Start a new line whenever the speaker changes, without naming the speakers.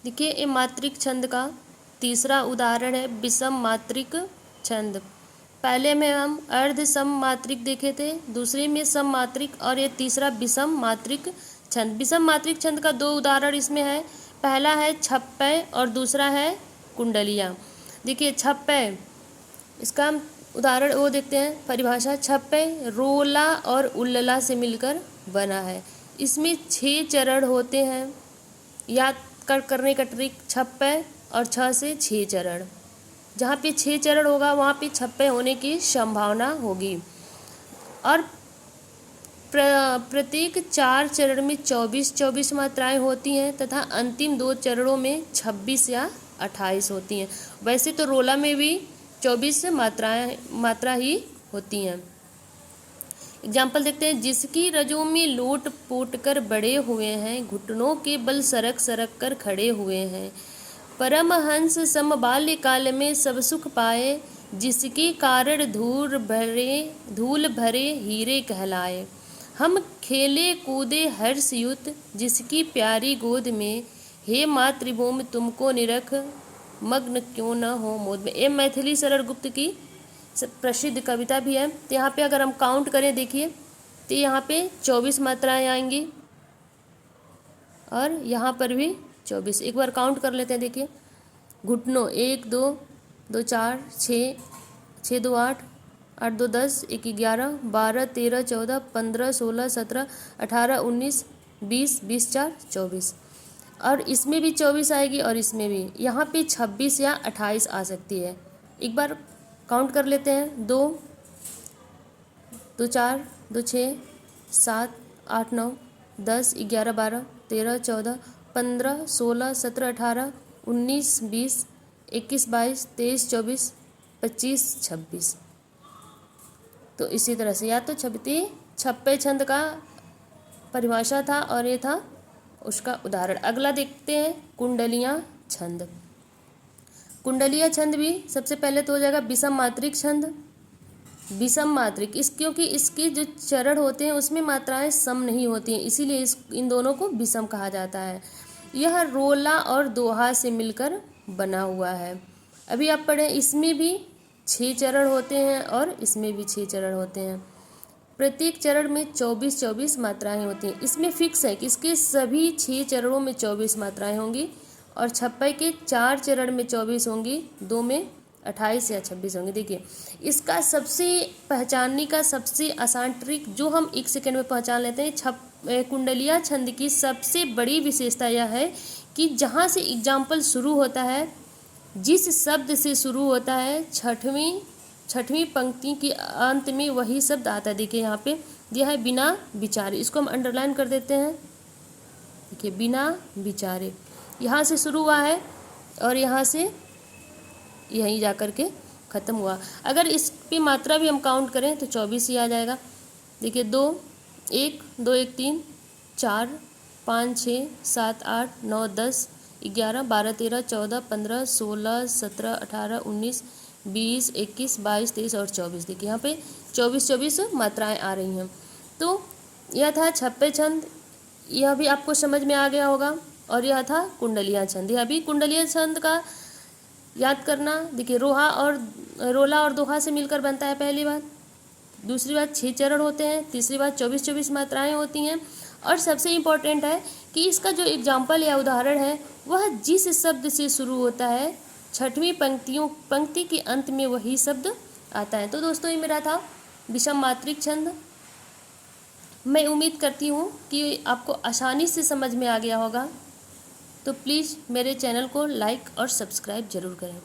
देखिए ये मात्रिक छंद का तीसरा उदाहरण है विषम मात्रिक छंद। पहले में हम अर्ध सम मात्रिक देखे थे, दूसरे में सम मात्रिक और ये तीसरा विषम मात्रिक छंद। विषम मात्रिक छंद का दो उदाहरण इसमें है। पहला है छप्पय और दूसरा है कुंडलियाँ। देखिए छप्पय, इसका हम उदाहरण वो देखते हैं। परिभाषा, छप्पय रोला और उल्लला से मिलकर बना है। इसमें 6 चरण होते हैं। याद करने का ट्रिक, छप्पय और 6 से 6 चरण। जहाँ पे 6 चरण होगा वहाँ पे छप्पय होने की संभावना होगी। और प्रत्येक 4 चरण में 24 मात्राएं होती हैं तथा अंतिम 2 चरणों में 26 या 28 होती हैं। वैसे तो रोला में भी 24 मात्रा ही होती हैं। एग्जाम्पल देखते हैं। जिसकी रजों में लोट पोट कर बड़े हुए हैं, घुटनों के बल सरक सरक कर खड़े हुए हैं, परमहंस समबाल्य काल में सब सुख पाए, जिसके कारण धूल भरे हीरे कहलाए। हम खेले कूदे हर्षयुत, जिसकी प्यारी गोद में, हे मातृभूमि तुमको निरख, मग्न क्यों न हो मोद में। ये मैथिली सरल गुप्त की प्रसिद्ध कविता भी है। तो यहाँ पे अगर हम काउंट करें, देखिए तो यहाँ पे 24 मात्राएं आएंगी और यहाँ पर भी 24। एक बार काउंट कर लेते हैं। देखिए घुटनों 1 2 2 4 6 6 2 8 8 2 10 1 11 12 13 14 15 16 17 18 19 20 20 4 24। और इसमें भी 24 आएगी और इसमें भी। यहाँ पे 26 या 28 आ सकती है। एक बार काउंट कर लेते हैं। 2 2 4 2 6 7 8 9 10 11 12 13 14 15 16 17 18 19 20 21 22 23 24 25 26। तो इसी तरह से या तो छप्पय छंद का परिभाषा था और ये था उसका उदाहरण। अगला देखते हैं कुंडलियाँ छंद। कुंडलिया छंद भी सबसे पहले तो हो जाएगा विषम मात्रिक छंद। विषम मात्रिक क्योंकि इसके जो चरण होते हैं उसमें मात्राएं सम नहीं होती हैं, इसीलिए इन दोनों को विषम कहा जाता है। यह रोला और दोहा से मिलकर बना हुआ है। अभी आप पढ़ें, इसमें भी 6 चरण होते हैं और इसमें भी 6 चरण होते हैं। प्रत्येक चरण में 24 मात्राएं होती हैं। इसमें फिक्स है कि इसके सभी 6 चरणों में 24 मात्राएं होंगी और छप्पय के 4 चरण में 24 होंगी, 2 में 28 या 26 होंगे। देखिए इसका सबसे पहचानने का सबसे आसान ट्रिक जो हम 1 सेकंड में पहचान लेते हैं। कुंडलिया छंद की सबसे बड़ी विशेषता यह है कि जहाँ से एग्जाम्पल शुरू होता है, जिस शब्द से शुरू होता है, छठवीं पंक्ति के अंत में वही शब्द आता है। देखिए यहाँ पे यह है बिना विचारे, इसको हम अंडरलाइन कर देते हैं। देखिए बिना विचारे यहाँ से शुरू हुआ है और यहाँ से यहीं जा कर के ख़त्म हुआ। अगर इस पे मात्रा भी हम काउंट करें तो 24 ही आ जाएगा। देखिए 2 1 2 1 3 4 5 6 7 8 9 10 11 12 13 14 15 16 17 18 19 20 21 22 23 और 24। देखिए यहाँ पे 24 मात्राएं आ रही हैं। तो यह था छप्पय छंद, यह भी आपको समझ में आ गया होगा। और यह था कुंडलिया छंद। यह भी कुंडलिया छंद का याद करना। देखिए रोला और दोहा से मिलकर बनता है, पहली बात। दूसरी बात 6 चरण होते हैं। तीसरी बात 24 मात्राएं होती हैं। और सबसे इम्पोर्टेंट है कि इसका जो एग्जाम्पल या उदाहरण है वह जिस शब्द से शुरू होता है, छठवीं पंक्ति के अंत में वही शब्द आता है। तो दोस्तों ये मेरा था विषम मात्रिक छंद। मैं उम्मीद करती हूँ कि आपको आसानी से समझ में आ गया होगा। तो प्लीज़ मेरे चैनल को लाइक और सब्सक्राइब ज़रूर करें।